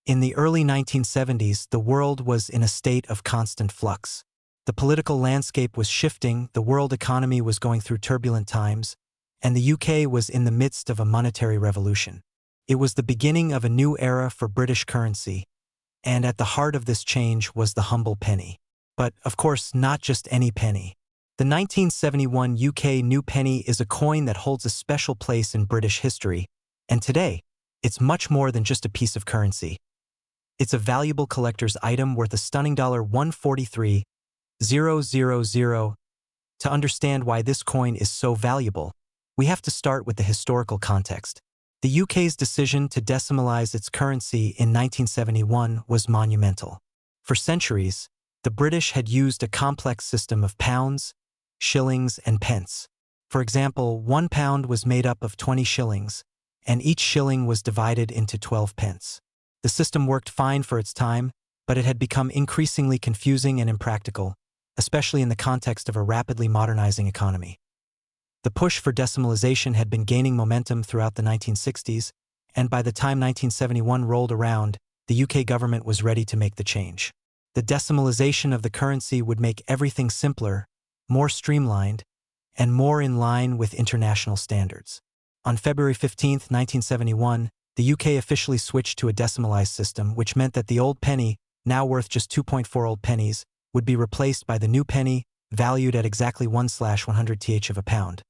In the early 1970s, the world was in a state of constant flux. The political landscape was shifting, the world economy was going through turbulent times, and the UK was in the midst of a monetary revolution. It was the beginning of a new era for British currency, and at the heart of this change was the humble penny. But, of course, not just any penny. The 1971 UK new penny is a coin that holds a special place in British history, and today, it's much more than just a piece of currency. It's a valuable collector's item worth a stunning $143,000. To understand why this coin is so valuable, we have to start with the historical context. The UK's decision to decimalize its currency in 1971 was monumental. For centuries, the British had used a complex system of pounds, shillings, and pence. For example, 1 pound was made up of 20 shillings, and each shilling was divided into 12 pence. The system worked fine for its time, but it had become increasingly confusing and impractical, especially in the context of a rapidly modernizing economy. The push for decimalization had been gaining momentum throughout the 1960s, and by the time 1971 rolled around, the UK government was ready to make the change. The decimalization of the currency would make everything simpler, more streamlined, and more in line with international standards. On February 15, 1971, the UK officially switched to a decimalized system, which meant that the old penny, now worth just 2.4 old pennies, would be replaced by the new penny, valued at exactly 1/100th of a pound.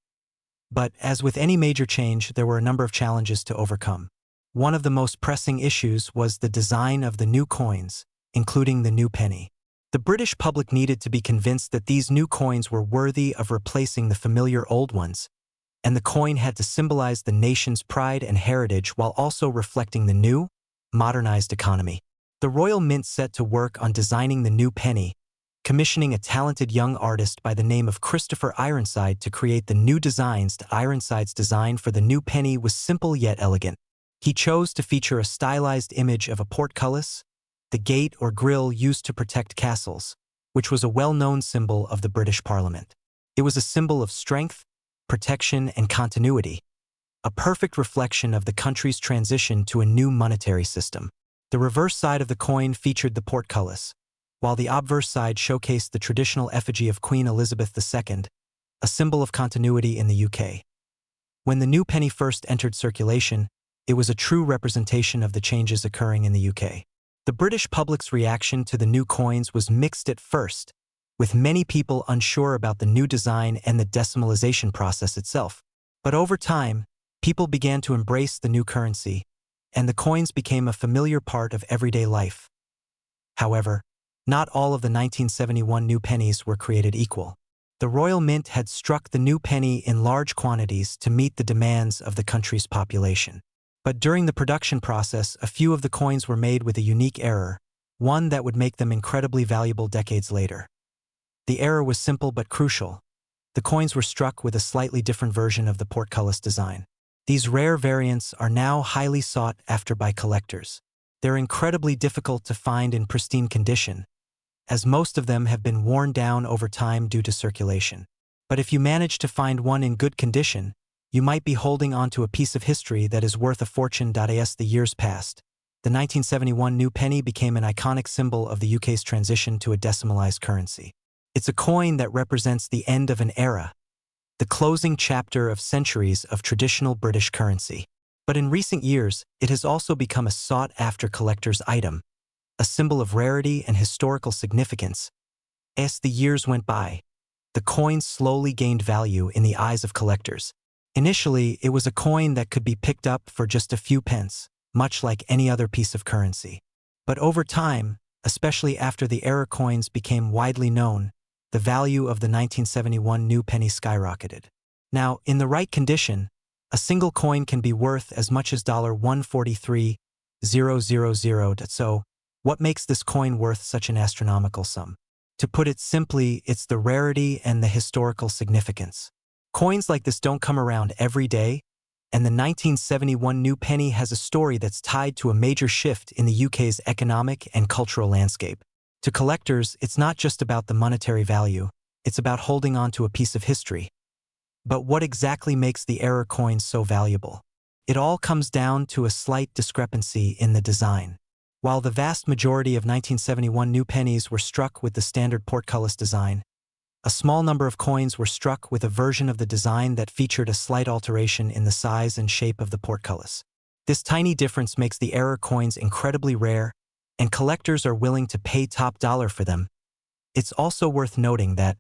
But, as with any major change, there were a number of challenges to overcome. One of the most pressing issues was the design of the new coins, including the new penny. The British public needed to be convinced that these new coins were worthy of replacing the familiar old ones, and the coin had to symbolize the nation's pride and heritage while also reflecting the new, modernized economy. The Royal Mint set to work on designing the new penny, commissioning a talented young artist by the name of Christopher Ironside to create the new designs. Ironside's design for the new penny was simple yet elegant. He chose to feature a stylized image of a portcullis, the gate or grille used to protect castles, which was a well-known symbol of the British Parliament. It was a symbol of strength, protection, and continuity, a perfect reflection of the country's transition to a new monetary system. The reverse side of the coin featured the portcullis, while the obverse side showcased the traditional effigy of Queen Elizabeth II, a symbol of continuity in the UK. When the new penny first entered circulation, it was a true representation of the changes occurring in the UK. The British public's reaction to the new coins was mixed at first, with many people unsure about the new design and the decimalization process itself. But over time, people began to embrace the new currency, and the coins became a familiar part of everyday life. However, not all of the 1971 new pennies were created equal. The Royal Mint had struck the new penny in large quantities to meet the demands of the country's population. But during the production process, a few of the coins were made with a unique error, one that would make them incredibly valuable decades later. The error was simple but crucial. The coins were struck with a slightly different version of the portcullis design. These rare variants are now highly sought after by collectors. They're incredibly difficult to find in pristine condition, as most of them have been worn down over time due to circulation. But if you manage to find one in good condition, you might be holding onto a piece of history that is worth a fortune. As the years passed, the 1971 new penny became an iconic symbol of the UK's transition to a decimalized currency. It's a coin that represents the end of an era, the closing chapter of centuries of traditional British currency. But in recent years, it has also become a sought-after collector's item, a symbol of rarity and historical significance. As the years went by, the coin slowly gained value in the eyes of collectors. Initially, it was a coin that could be picked up for just a few pence, much like any other piece of currency. But over time, especially after the era coins became widely known, the value of the 1971 new penny skyrocketed. Now, in the right condition, a single coin can be worth as much as $143,000. So, what makes this coin worth such an astronomical sum? To put it simply, it's the rarity and the historical significance. Coins like this don't come around every day, and the 1971 new penny has a story that's tied to a major shift in the UK's economic and cultural landscape. To collectors, it's not just about the monetary value, it's about holding on to a piece of history. But what exactly makes the era coins so valuable? It all comes down to a slight discrepancy in the design. While the vast majority of 1971 new pennies were struck with the standard portcullis design, a small number of coins were struck with a version of the design that featured a slight alteration in the size and shape of the portcullis. This tiny difference makes the error coins incredibly rare, and collectors are willing to pay top dollar for them. It's also worth noting that,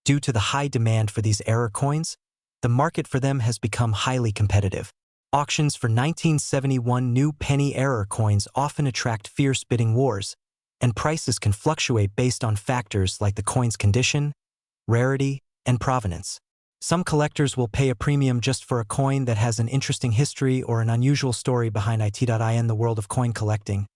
due to the high demand for these error coins, the market for them has become highly competitive. Auctions for 1971 new penny error coins often attract fierce bidding wars, and prices can fluctuate based on factors like the coin's condition, rarity, and provenance. Some collectors will pay a premium just for a coin that has an interesting history or an unusual story behind it. In the world of coin collecting,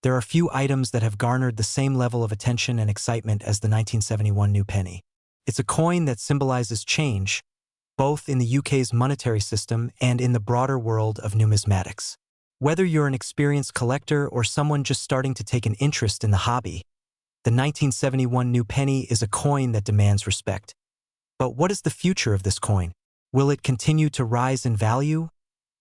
there are few items that have garnered the same level of attention and excitement as the 1971 new penny. It's a coin that symbolizes change, both in the UK's monetary system and in the broader world of numismatics. Whether you're an experienced collector or someone just starting to take an interest in the hobby, the 1971 new penny is a coin that demands respect. But what is the future of this coin? Will it continue to rise in value,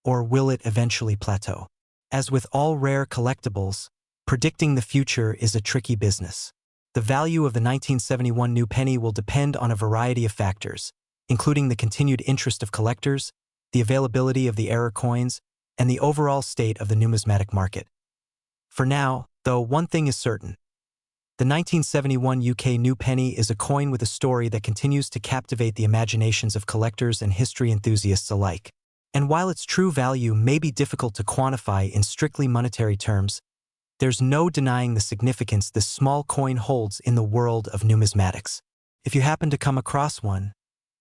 or will it eventually plateau? As with all rare collectibles, predicting the future is a tricky business. The value of the 1971 new penny will depend on a variety of factors, including the continued interest of collectors, the availability of the error coins, and the overall state of the numismatic market. For now, though, one thing is certain. The 1971 UK new penny is a coin with a story that continues to captivate the imaginations of collectors and history enthusiasts alike. And while its true value may be difficult to quantify in strictly monetary terms, there's no denying the significance this small coin holds in the world of numismatics. If you happen to come across one,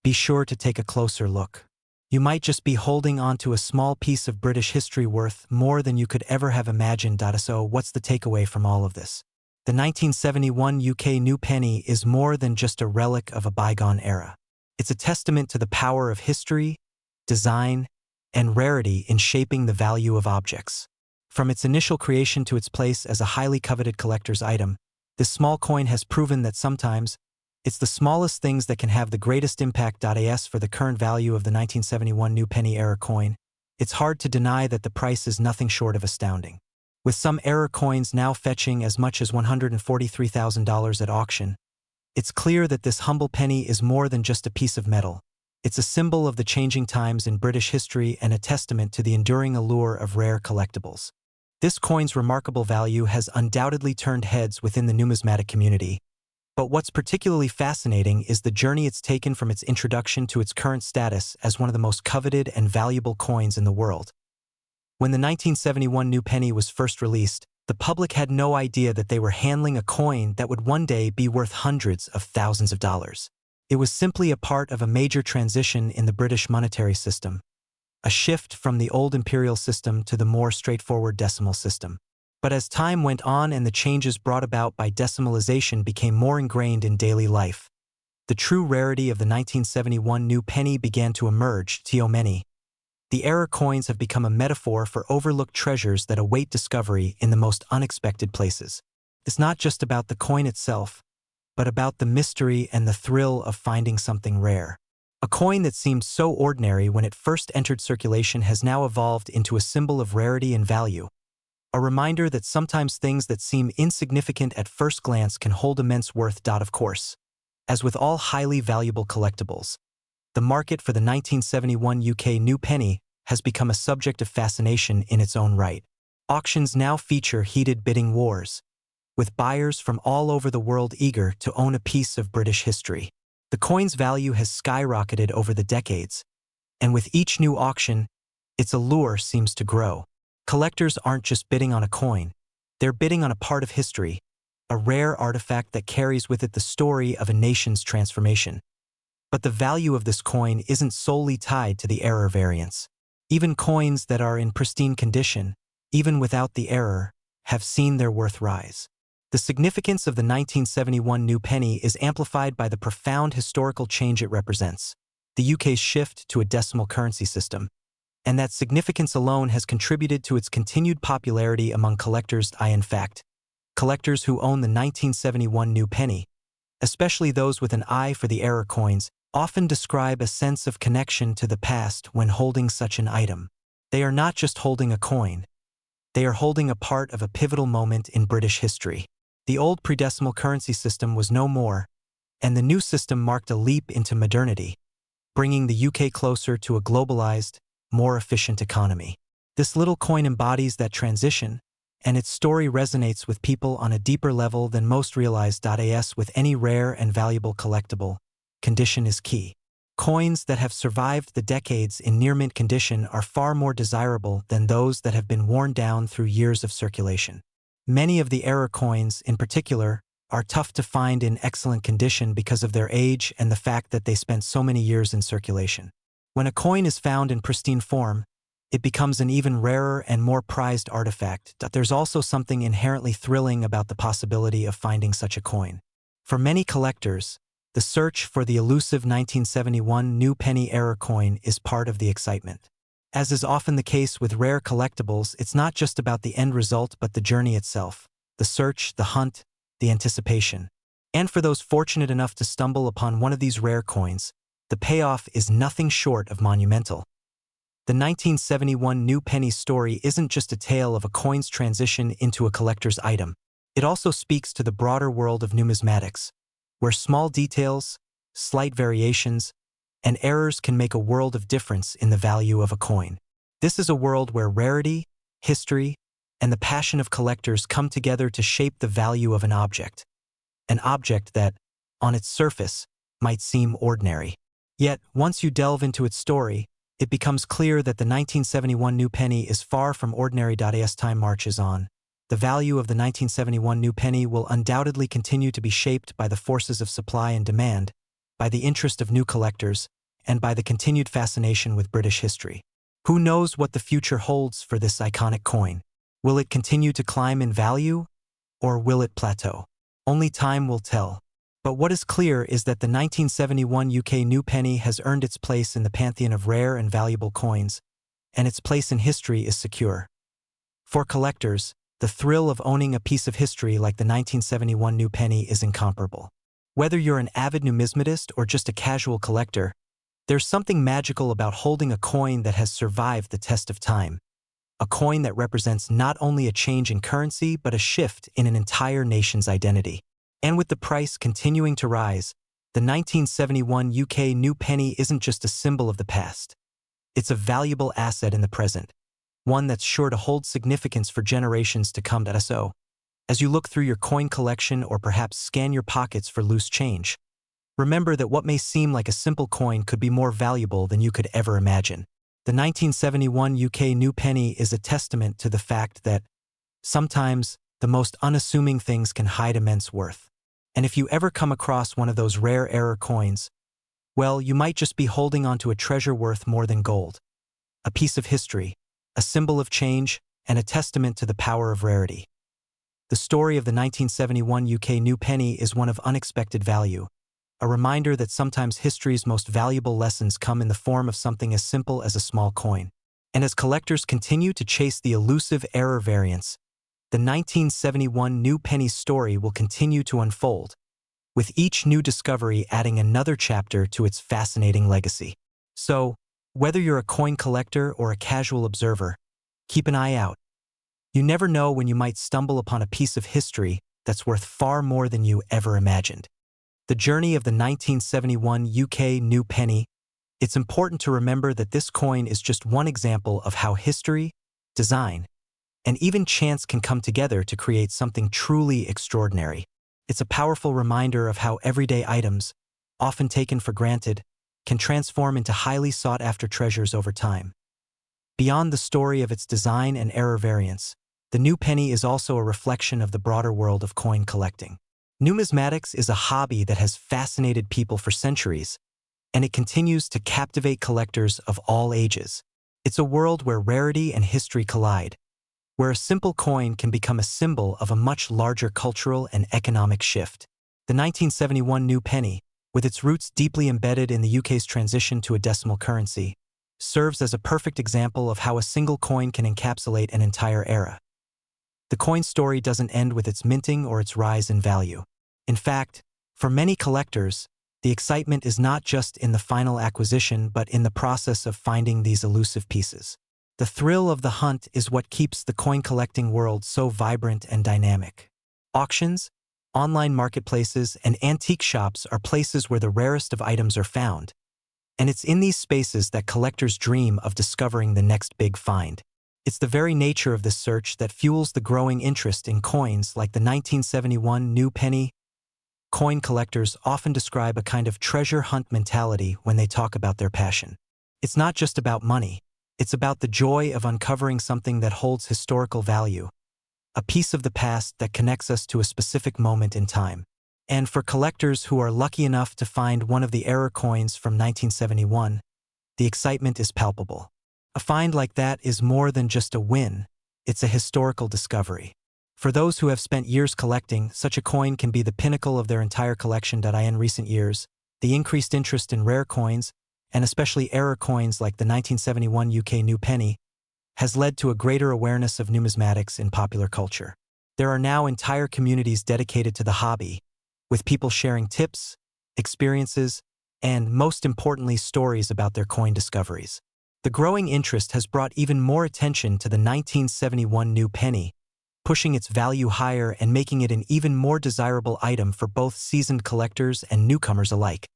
be sure to take a closer look. You might just be holding onto a small piece of British history worth more than you could ever have imagined. So what's the takeaway from all of this? The 1971 UK new penny is more than just a relic of a bygone era. It's a testament to the power of history, design, and rarity in shaping the value of objects. From its initial creation to its place as a highly coveted collector's item, this small coin has proven that sometimes it's the smallest things that can have the greatest impact. As for the current value of the 1971 new penny error coin, it's hard to deny that the price is nothing short of astounding. With some error coins now fetching as much as $143,000 at auction, it's clear that this humble penny is more than just a piece of metal. It's a symbol of the changing times in British history and a testament to the enduring allure of rare collectibles. This coin's remarkable value has undoubtedly turned heads within the numismatic community, but what's particularly fascinating is the journey it's taken from its introduction to its current status as one of the most coveted and valuable coins in the world. When the 1971 new penny was first released, the public had no idea that they were handling a coin that would one day be worth hundreds of thousands of dollars. It was simply a part of a major transition in the British monetary system, a shift from the old imperial system to the more straightforward decimal system. But as time went on and the changes brought about by decimalization became more ingrained in daily life, the true rarity of the 1971 new penny began to emerge. The error coins have become a metaphor for overlooked treasures that await discovery in the most unexpected places. It's not just about the coin itself, but about the mystery and the thrill of finding something rare. A coin that seemed so ordinary when it first entered circulation has now evolved into a symbol of rarity and value, a reminder that sometimes things that seem insignificant at first glance can hold immense worth. Of course, as with all highly valuable collectibles, the market for the 1971 UK new penny has become a subject of fascination in its own right. Auctions now feature heated bidding wars, with buyers from all over the world eager to own a piece of British history. The coin's value has skyrocketed over the decades, and with each new auction, its allure seems to grow. Collectors aren't just bidding on a coin, they're bidding on a part of history, a rare artifact that carries with it the story of a nation's transformation. But the value of this coin isn't solely tied to the error variance. Even coins that are in pristine condition, even without the error, have seen their worth rise. The significance of the 1971 new penny is amplified by the profound historical change it represents, the UK's shift to a decimal currency system, and that significance alone has contributed to its continued popularity among collectors. In fact, collectors who own the 1971 new penny, especially those with an eye for the error coins, often describe a sense of connection to the past when holding such an item. They are not just holding a coin, They are holding a part of a pivotal moment in British history. The old pre-decimal currency system was no more, and the new system marked a leap into modernity, bringing the UK closer to a globalized, more efficient economy. This little coin embodies that transition, and its story resonates with people on a deeper level than most realize. As with any rare and valuable collectible, condition is key. Coins that have survived the decades in near-mint condition are far more desirable than those that have been worn down through years of circulation. Many of the error coins, in particular, are tough to find in excellent condition because of their age and the fact that they spent so many years in circulation. When a coin is found in pristine form, it becomes an even rarer and more prized artifact. There's also something inherently thrilling about the possibility of finding such a coin. For many collectors, the search for the elusive 1971 new penny error coin is part of the excitement. As is often the case with rare collectibles, it's not just about the end result but the journey itself, the search, the hunt, the anticipation. And for those fortunate enough to stumble upon one of these rare coins, the payoff is nothing short of monumental. The 1971 new penny story isn't just a tale of a coin's transition into a collector's item. It also speaks to the broader world of numismatics, where small details, slight variations, and errors can make a world of difference in the value of a coin. This is a world where rarity, history, and the passion of collectors come together to shape the value of an object that, on its surface, might seem ordinary. Yet, once you delve into its story, it becomes clear that the 1971 new penny is far from ordinary. As time marches on, the value of the 1971 new penny will undoubtedly continue to be shaped by the forces of supply and demand, by the interest of new collectors, and by the continued fascination with British history. Who knows what the future holds for this iconic coin? Will it continue to climb in value, or will it plateau? Only time will tell. But what is clear is that the 1971 UK new penny has earned its place in the pantheon of rare and valuable coins, and its place in history is secure. For collectors, the thrill of owning a piece of history like the 1971 new penny is incomparable. Whether you're an avid numismatist or just a casual collector, there's something magical about holding a coin that has survived the test of time. A coin that represents not only a change in currency but a shift in an entire nation's identity. And with the price continuing to rise, the 1971 UK new penny isn't just a symbol of the past. It's a valuable asset in the present, one that's sure to hold significance for generations to come. So, as you look through your coin collection or perhaps scan your pockets for loose change, remember that what may seem like a simple coin could be more valuable than you could ever imagine. The 1971 UK new penny is a testament to the fact that sometimes the most unassuming things can hide immense worth. And if you ever come across one of those rare error coins, well, you might just be holding onto a treasure worth more than gold. A piece of history, a symbol of change, and a testament to the power of rarity. The story of the 1971 UK new penny is one of unexpected value, a reminder that sometimes history's most valuable lessons come in the form of something as simple as a small coin. And as collectors continue to chase the elusive error variants, the 1971 new penny story will continue to unfold, with each new discovery adding another chapter to its fascinating legacy. So, whether you're a coin collector or a casual observer, keep an eye out. You never know when you might stumble upon a piece of history that's worth far more than you ever imagined. The journey of the 1971 UK new penny. It's important to remember that this coin is just one example of how history, design, and even chance can come together to create something truly extraordinary. It's a powerful reminder of how everyday items, often taken for granted, can transform into highly sought-after treasures over time. Beyond the story of its design and error variants, the new penny is also a reflection of the broader world of coin collecting. Numismatics is a hobby that has fascinated people for centuries, and it continues to captivate collectors of all ages. It's a world where rarity and history collide, where a simple coin can become a symbol of a much larger cultural and economic shift. The 1971 new penny, with its roots deeply embedded in the UK's transition to a decimal currency, serves as a perfect example of how a single coin can encapsulate an entire era. The coin story doesn't end with its minting or its rise in value. In fact, for many collectors, the excitement is not just in the final acquisition but in the process of finding these elusive pieces. The thrill of the hunt is what keeps the coin collecting world so vibrant and dynamic. Auctions, online marketplaces, and antique shops are places where the rarest of items are found, and it's in these spaces that collectors dream of discovering the next big find. It's the very nature of this search that fuels the growing interest in coins like the 1971 new penny. Coin collectors often describe a kind of treasure hunt mentality when they talk about their passion. It's not just about money. It's about the joy of uncovering something that holds historical value, a piece of the past that connects us to a specific moment in time. And for collectors who are lucky enough to find one of the error coins from 1971, the excitement is palpable. A find like that is more than just a win, it's a historical discovery. For those who have spent years collecting, such a coin can be the pinnacle of their entire collection. In recent years, the increased interest in rare coins, and especially error coins like the 1971 UK new penny, has led to a greater awareness of numismatics in popular culture. There are now entire communities dedicated to the hobby, with people sharing tips, experiences, and, most importantly, stories about their coin discoveries. The growing interest has brought even more attention to the 1971 new penny, pushing its value higher and making it an even more desirable item for both seasoned collectors and newcomers alike.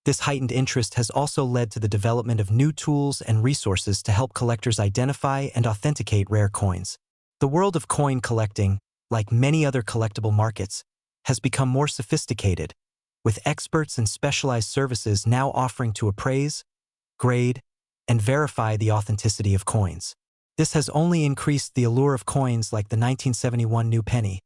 This heightened interest has also led to the development of new tools and resources to help collectors identify and authenticate rare coins. The world of coin collecting, like many other collectible markets, has become more sophisticated, with experts and specialized services now offering to appraise, grade, and verify the authenticity of coins. This has only increased the allure of coins like the 1971 new penny,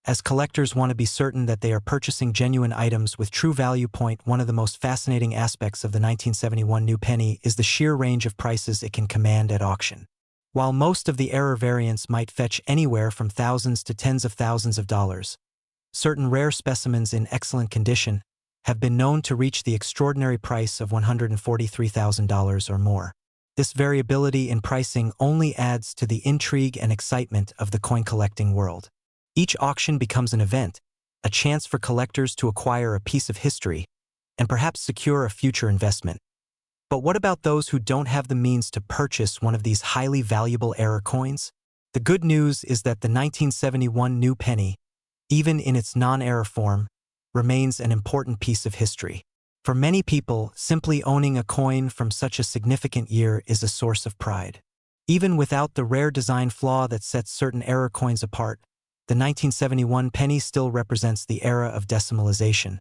as collectors want to be certain that they are purchasing genuine items with true value. One of the most fascinating aspects of the 1971 new penny is the sheer range of prices it can command at auction. While most of the error variants might fetch anywhere from thousands to tens of thousands of dollars, certain rare specimens in excellent condition have been known to reach the extraordinary price of $143,000 or more. This variability in pricing only adds to the intrigue and excitement of the coin collecting world. Each auction becomes an event, a chance for collectors to acquire a piece of history and perhaps secure a future investment. But what about those who don't have the means to purchase one of these highly valuable error coins? The good news is that the 1971 new penny, even in its non-error form, remains an important piece of history. For many people, simply owning a coin from such a significant year is a source of pride. Even without the rare design flaw that sets certain error coins apart, the 1971 penny still represents the era of decimalization,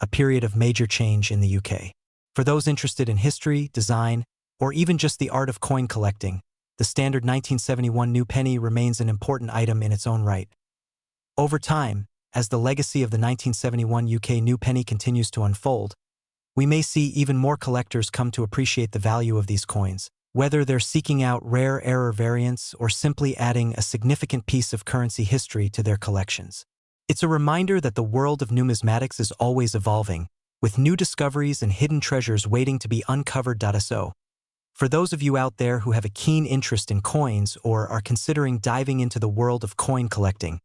a period of major change in the UK. For those interested in history, design, or even just the art of coin collecting, the standard 1971 new penny remains an important item in its own right. Over time, as the legacy of the 1971 UK new penny continues to unfold, we may see even more collectors come to appreciate the value of these coins, whether they're seeking out rare error variants or simply adding a significant piece of currency history to their collections. It's a reminder that the world of numismatics is always evolving, with new discoveries and hidden treasures waiting to be uncovered. So, for those of you out there who have a keen interest in coins or are considering diving into the world of coin collecting,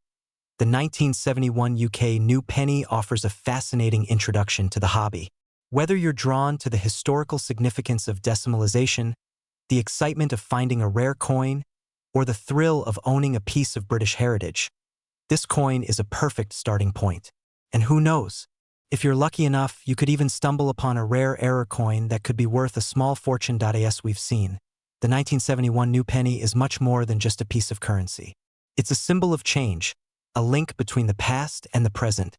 the 1971 UK new penny offers a fascinating introduction to the hobby. Whether you're drawn to the historical significance of decimalization, the excitement of finding a rare coin, or the thrill of owning a piece of British heritage, this coin is a perfect starting point. And who knows? If you're lucky enough, you could even stumble upon a rare error coin that could be worth a small fortune. As we've seen, the 1971 new penny is much more than just a piece of currency. It's a symbol of change, a link between the past and the present,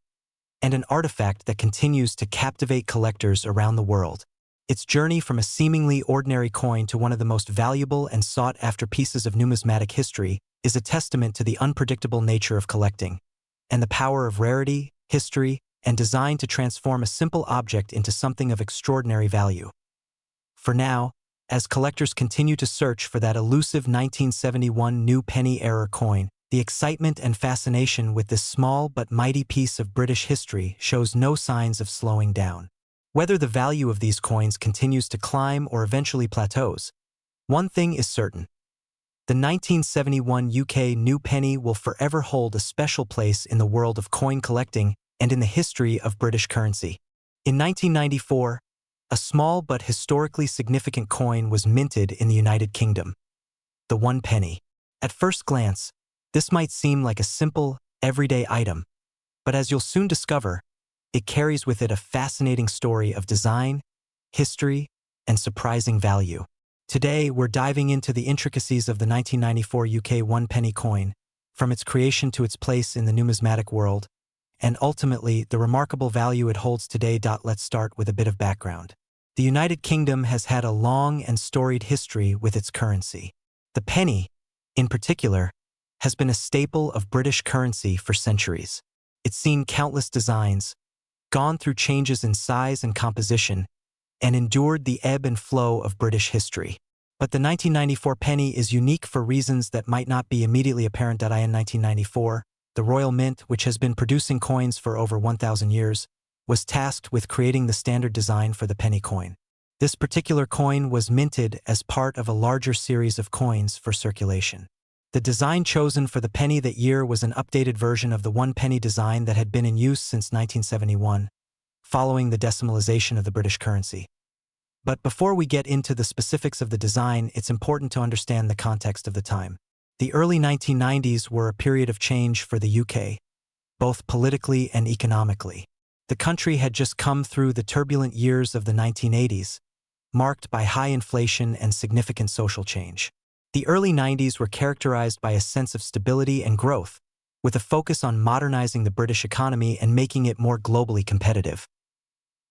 and an artifact that continues to captivate collectors around the world. Its journey from a seemingly ordinary coin to one of the most valuable and sought-after pieces of numismatic history is a testament to the unpredictable nature of collecting, and the power of rarity, history, and design to transform a simple object into something of extraordinary value. For now, as collectors continue to search for that elusive 1971 new penny error coin, the excitement and fascination with this small but mighty piece of British history shows no signs of slowing down. Whether the value of these coins continues to climb or eventually plateaus, one thing is certain. The 1971 UK new penny will forever hold a special place in the world of coin collecting and in the history of British currency. In 1994, a small but historically significant coin was minted in the United Kingdom. the 1 penny. At first glance, this might seem like a simple, everyday item, but as you'll soon discover, it carries with it a fascinating story of design, history, and surprising value. Today, we're diving into the intricacies of the 1994 UK 1 penny coin, from its creation to its place in the numismatic world, and ultimately, the remarkable value it holds today. Let's start with a bit of background. The United Kingdom has had a long and storied history with its currency. The penny, in particular, has been a staple of British currency for centuries. It's seen countless designs, gone through changes in size and composition, and endured the ebb and flow of British history. But the 1994 penny is unique for reasons that might not be immediately apparent. In 1994, the Royal Mint, which has been producing coins for over 1,000 years, was tasked with creating the standard design for the penny coin. This particular coin was minted as part of a larger series of coins for circulation. The design chosen for the penny that year was an updated version of the 1 penny design that had been in use since 1971, following the decimalization of the British currency. But before we get into the specifics of the design, it's important to understand the context of the time. The early 1990s were a period of change for the UK, both politically and economically. The country had just come through the turbulent years of the 1980s, marked by high inflation and significant social change. The early 90s were characterized by a sense of stability and growth, with a focus on modernizing the British economy and making it more globally competitive.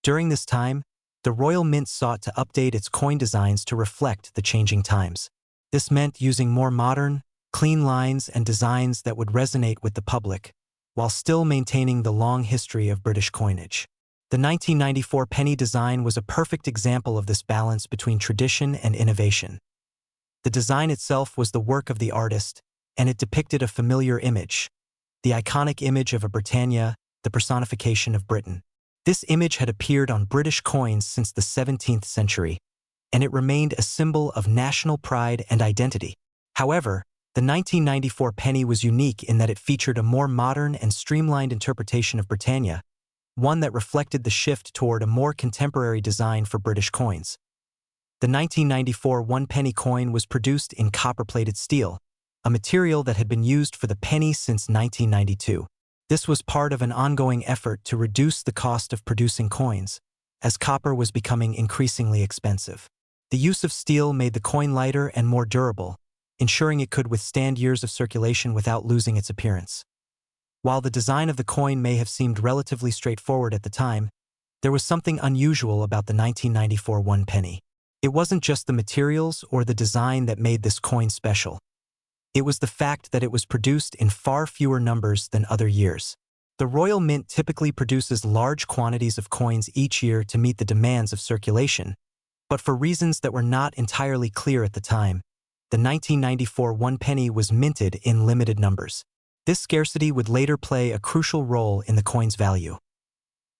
During this time, the Royal Mint sought to update its coin designs to reflect the changing times. This meant using more modern, clean lines and designs that would resonate with the public, while still maintaining the long history of British coinage. The 1994 penny design was a perfect example of this balance between tradition and innovation. The design itself was the work of the artist, and it depicted a familiar image, the iconic image of a Britannia, the personification of Britain. This image had appeared on British coins since the 17th century, and it remained a symbol of national pride and identity. However, the 1994 penny was unique in that it featured a more modern and streamlined interpretation of Britannia, one that reflected the shift toward a more contemporary design for British coins. The 1994 1 penny coin was produced in copper-plated steel, a material that had been used for the penny since 1992. This was part of an ongoing effort to reduce the cost of producing coins, as copper was becoming increasingly expensive. The use of steel made the coin lighter and more durable, ensuring it could withstand years of circulation without losing its appearance. While the design of the coin may have seemed relatively straightforward at the time, there was something unusual about the 1994 1 penny. It wasn't just the materials or the design that made this coin special. It was the fact that it was produced in far fewer numbers than other years. The Royal Mint typically produces large quantities of coins each year to meet the demands of circulation, but for reasons that were not entirely clear at the time, the 1994 1 penny was minted in limited numbers. This scarcity would later play a crucial role in the coin's value.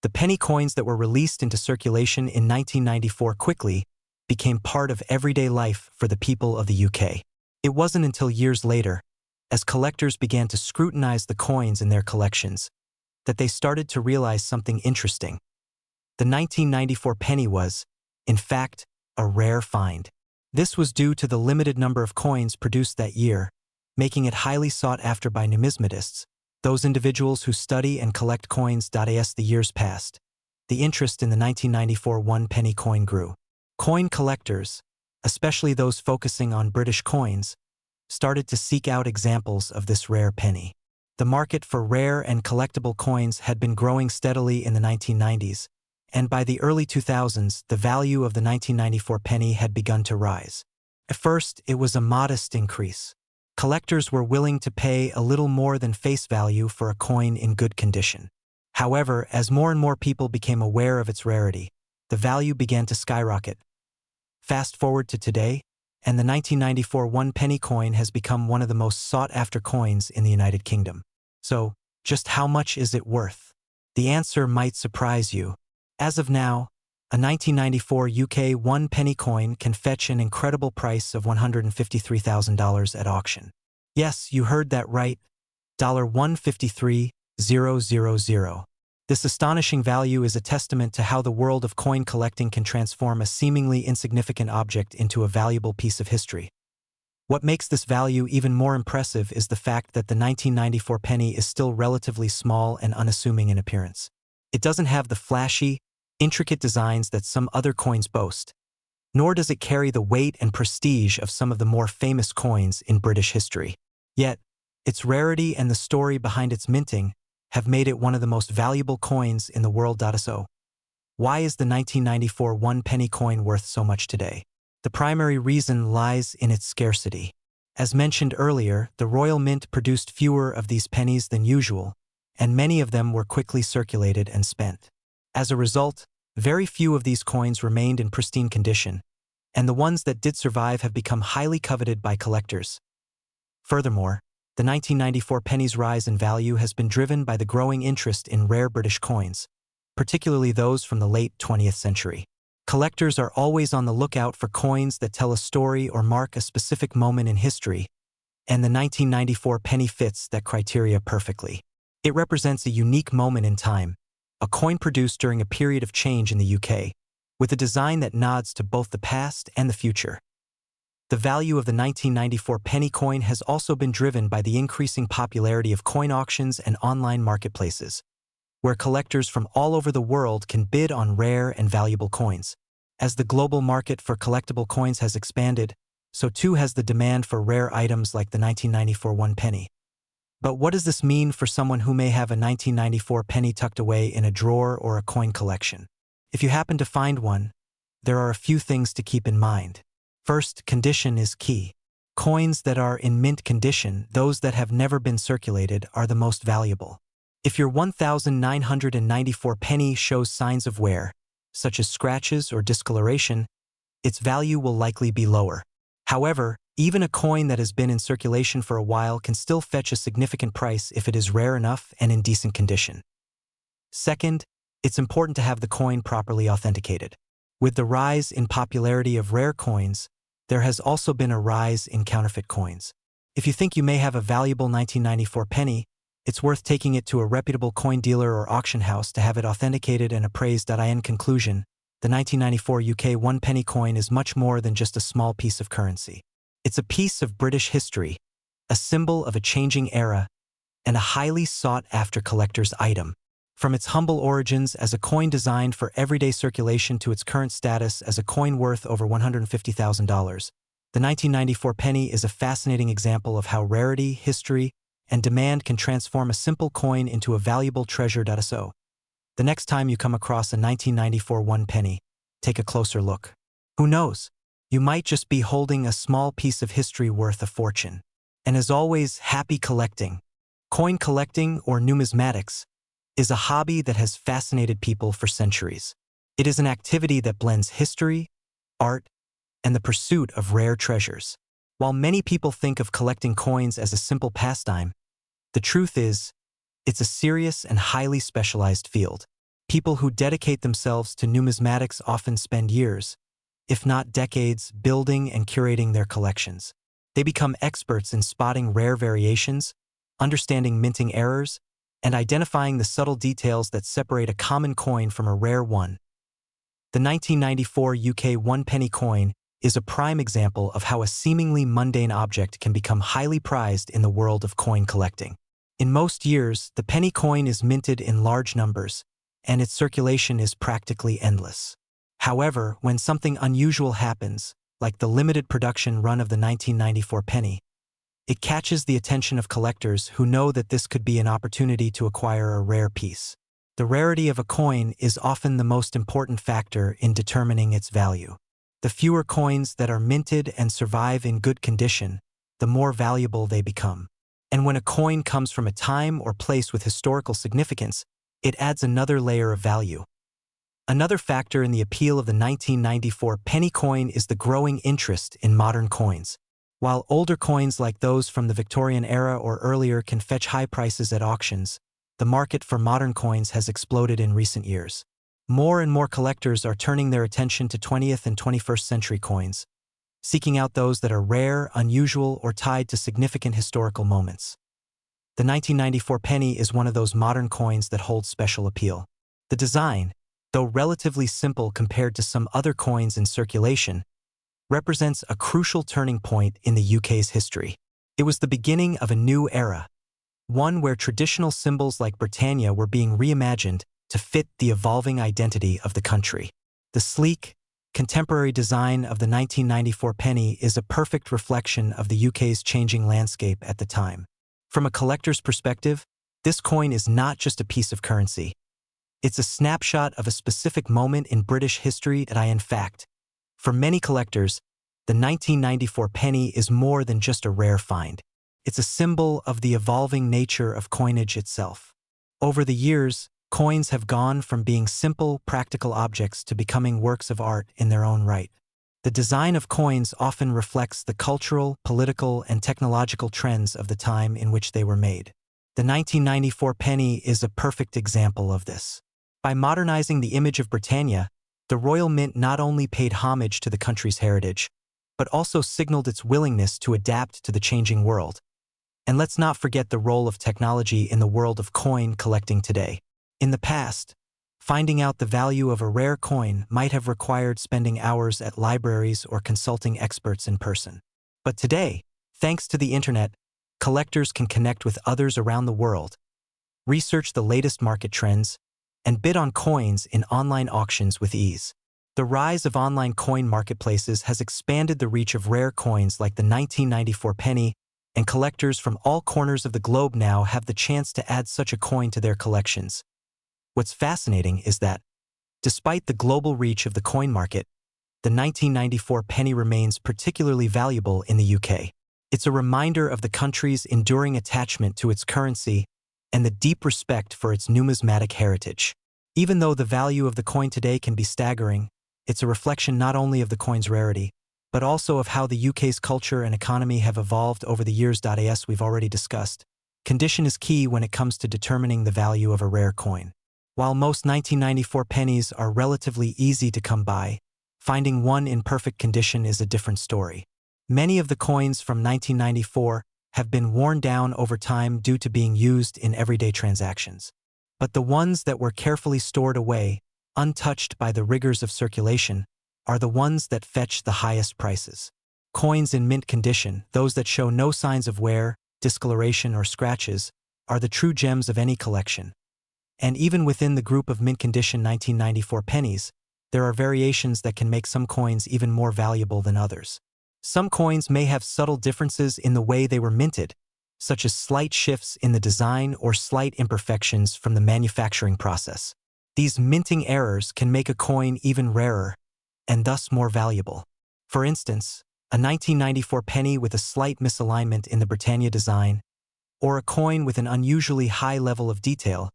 The penny coins that were released into circulation in 1994 quickly became part of everyday life for the people of the UK. It wasn't until years later, as collectors began to scrutinize the coins in their collections, that they started to realize something interesting. The 1994 penny was, in fact, a rare find. This was due to the limited number of coins produced that year, making it highly sought after by numismatists, those individuals who study and collect coins. As the years passed, the interest in the 1994 1 penny coin grew. Coin collectors, especially those focusing on British coins, started to seek out examples of this rare penny. The market for rare and collectible coins had been growing steadily in the 1990s, and by the early 2000s, the value of the 1994 penny had begun to rise. At first, it was a modest increase. Collectors were willing to pay a little more than face value for a coin in good condition. However, as more and more people became aware of its rarity, the value began to skyrocket. Fast forward to today, and the 1994 1 penny coin has become one of the most sought-after coins in the United Kingdom. So, just how much is it worth? The answer might surprise you. As of now, a 1994 UK 1 penny coin can fetch an incredible price of $153,000 at auction. Yes, you heard that right, $153,000. This astonishing value is a testament to how the world of coin collecting can transform a seemingly insignificant object into a valuable piece of history. What makes this value even more impressive is the fact that the 1994 penny is still relatively small and unassuming in appearance. It doesn't have the flashy, intricate designs that some other coins boast, nor does it carry the weight and prestige of some of the more famous coins in British history. Yet, its rarity and the story behind its minting have made it one of the most valuable coins in the world. So, why is the 1994 one-penny coin worth so much today? The primary reason lies in its scarcity. As mentioned earlier, the Royal Mint produced fewer of these pennies than usual, and many of them were quickly circulated and spent. As a result, very few of these coins remained in pristine condition, and the ones that did survive have become highly coveted by collectors. Furthermore, the 1994 penny's rise in value has been driven by the growing interest in rare British coins, particularly those from the late 20th century. Collectors are always on the lookout for coins that tell a story or mark a specific moment in history, and the 1994 penny fits that criteria perfectly. It represents a unique moment in time, a coin produced during a period of change in the UK, with a design that nods to both the past and the future. The value of the 1994 penny coin has also been driven by the increasing popularity of coin auctions and online marketplaces, where collectors from all over the world can bid on rare and valuable coins. As the global market for collectible coins has expanded, so too has the demand for rare items like the 1994 one penny. But what does this mean for someone who may have a 1994 penny tucked away in a drawer or a coin collection? If you happen to find one, there are a few things to keep in mind. First, condition is key. Coins that are in mint condition, those that have never been circulated, are the most valuable. If your 1994 penny shows signs of wear, such as scratches or discoloration, its value will likely be lower. However, even a coin that has been in circulation for a while can still fetch a significant price if it is rare enough and in decent condition. Second, it's important to have the coin properly authenticated. With the rise in popularity of rare coins, there has also been a rise in counterfeit coins. If you think you may have a valuable 1994 penny, it's worth taking it to a reputable coin dealer or auction house to have it authenticated and appraised. In conclusion, the 1994 UK one-penny coin is much more than just a small piece of currency. It's a piece of British history, a symbol of a changing era, and a highly sought-after collector's item. From its humble origins as a coin designed for everyday circulation to its current status as a coin worth over $150,000, the 1994 penny is a fascinating example of how rarity, history, and demand can transform a simple coin into a valuable treasure. So, the next time you come across a 1994 one penny, take a closer look. Who knows? You might just be holding a small piece of history worth a fortune. And as always, happy collecting. Coin collecting, or numismatics, is a hobby that has fascinated people for centuries. It is an activity that blends history, art, and the pursuit of rare treasures. While many people think of collecting coins as a simple pastime, the truth is, it's a serious and highly specialized field. People who dedicate themselves to numismatics often spend years, if not decades, building and curating their collections. They become experts in spotting rare variations, understanding minting errors, and identifying the subtle details that separate a common coin from a rare one. The 1994 UK one-penny coin is a prime example of how a seemingly mundane object can become highly prized in the world of coin collecting. In most years, the penny coin is minted in large numbers, and its circulation is practically endless. However, when something unusual happens, like the limited production run of the 1994 penny, it catches the attention of collectors who know that this could be an opportunity to acquire a rare piece. The rarity of a coin is often the most important factor in determining its value. The fewer coins that are minted and survive in good condition, the more valuable they become. And when a coin comes from a time or place with historical significance, it adds another layer of value. Another factor in the appeal of the 1994 penny coin is the growing interest in modern coins. While older coins like those from the Victorian era or earlier can fetch high prices at auctions, the market for modern coins has exploded in recent years. More and more collectors are turning their attention to 20th and 21st century coins, seeking out those that are rare, unusual, or tied to significant historical moments. The 1994 penny is one of those modern coins that holds special appeal. The design, though relatively simple compared to some other coins in circulation, represents a crucial turning point in the UK's history. It was the beginning of a new era, one where traditional symbols like Britannia were being reimagined to fit the evolving identity of the country. The sleek, contemporary design of the 1994 penny is a perfect reflection of the UK's changing landscape at the time. From a collector's perspective, this coin is not just a piece of currency. It's a snapshot of a specific moment in British history that in fact, for many collectors, the 1994 penny is more than just a rare find. It's a symbol of the evolving nature of coinage itself. Over the years, coins have gone from being simple, practical objects to becoming works of art in their own right. The design of coins often reflects the cultural, political, and technological trends of the time in which they were made. The 1994 penny is a perfect example of this. By modernizing the image of Britannia, the Royal Mint not only paid homage to the country's heritage, but also signaled its willingness to adapt to the changing world. And let's not forget the role of technology in the world of coin collecting today. In the past, finding out the value of a rare coin might have required spending hours at libraries or consulting experts in person. But today, thanks to the internet, collectors can connect with others around the world, research the latest market trends, and bid on coins in online auctions with ease. The rise of online coin marketplaces has expanded the reach of rare coins like the 1994 penny, and collectors from all corners of the globe now have the chance to add such a coin to their collections. What's fascinating is that, despite the global reach of the coin market, the 1994 penny remains particularly valuable in the UK. It's a reminder of the country's enduring attachment to its currency and the deep respect for its numismatic heritage. Even though the value of the coin today can be staggering, it's a reflection not only of the coin's rarity, but also of how the UK's culture and economy have evolved over the years. As we've already discussed, condition is key when it comes to determining the value of a rare coin. While most 1994 pennies are relatively easy to come by, finding one in perfect condition is a different story. Many of the coins from 1994 have been worn down over time due to being used in everyday transactions. But the ones that were carefully stored away, untouched by the rigors of circulation, are the ones that fetch the highest prices. Coins in mint condition, those that show no signs of wear, discoloration, or scratches, are the true gems of any collection. And even within the group of mint condition 1994 pennies, there are variations that can make some coins even more valuable than others. Some coins may have subtle differences in the way they were minted, such as slight shifts in the design or slight imperfections from the manufacturing process. These minting errors can make a coin even rarer, and thus more valuable. For instance, a 1994 penny with a slight misalignment in the Britannia design, or a coin with an unusually high level of detail,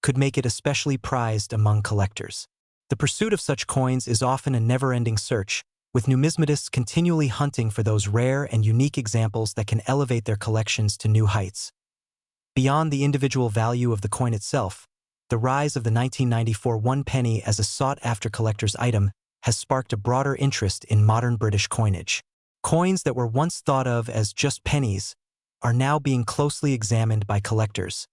could make it especially prized among collectors. The pursuit of such coins is often a never-ending search, with numismatists continually hunting for those rare and unique examples that can elevate their collections to new heights. Beyond the individual value of the coin itself, the rise of the 1994 one penny as a sought-after collector's item has sparked a broader interest in modern British coinage. Coins that were once thought of as just pennies are now being closely examined by collectors,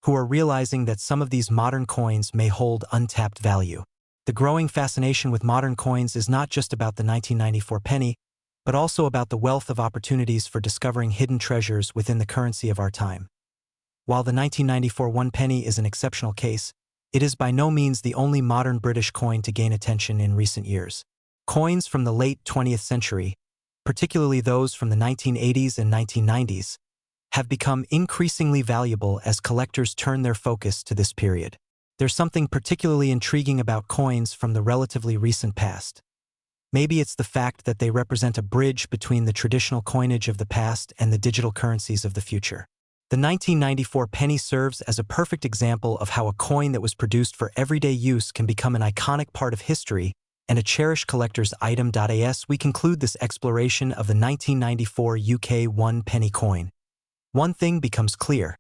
who are realizing that some of these modern coins may hold untapped value. The growing fascination with modern coins is not just about the 1994 penny, but also about the wealth of opportunities for discovering hidden treasures within the currency of our time. While the 1994 one penny is an exceptional case, it is by no means the only modern British coin to gain attention in recent years. Coins from the late 20th century, particularly those from the 1980s and 1990s, have become increasingly valuable as collectors turn their focus to this period. There's something particularly intriguing about coins from the relatively recent past. Maybe it's the fact that they represent a bridge between the traditional coinage of the past and the digital currencies of the future. The 1994 penny serves as a perfect example of how a coin that was produced for everyday use can become an iconic part of history and a cherished collector's item. As we conclude this exploration of the 1994 UK one penny coin, one thing becomes clear.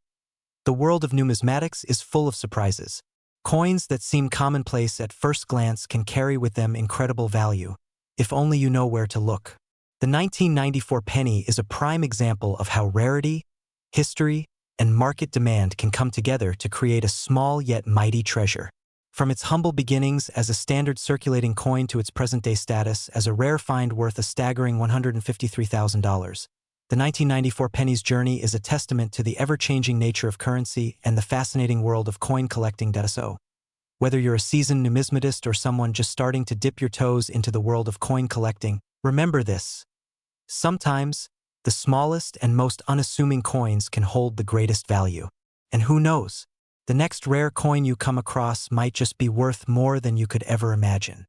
The world of numismatics is full of surprises. Coins that seem commonplace at first glance can carry with them incredible value, if only you know where to look. The 1994 penny is a prime example of how rarity, history, and market demand can come together to create a small yet mighty treasure. From its humble beginnings as a standard circulating coin to its present-day status as a rare find worth a staggering $153,000, the 1994 pennies journey is a testament to the ever-changing nature of currency and the fascinating world of coin collecting. So, whether you're a seasoned numismatist or someone just starting to dip your toes into the world of coin collecting, remember this. Sometimes, the smallest and most unassuming coins can hold the greatest value. And who knows, the next rare coin you come across might just be worth more than you could ever imagine.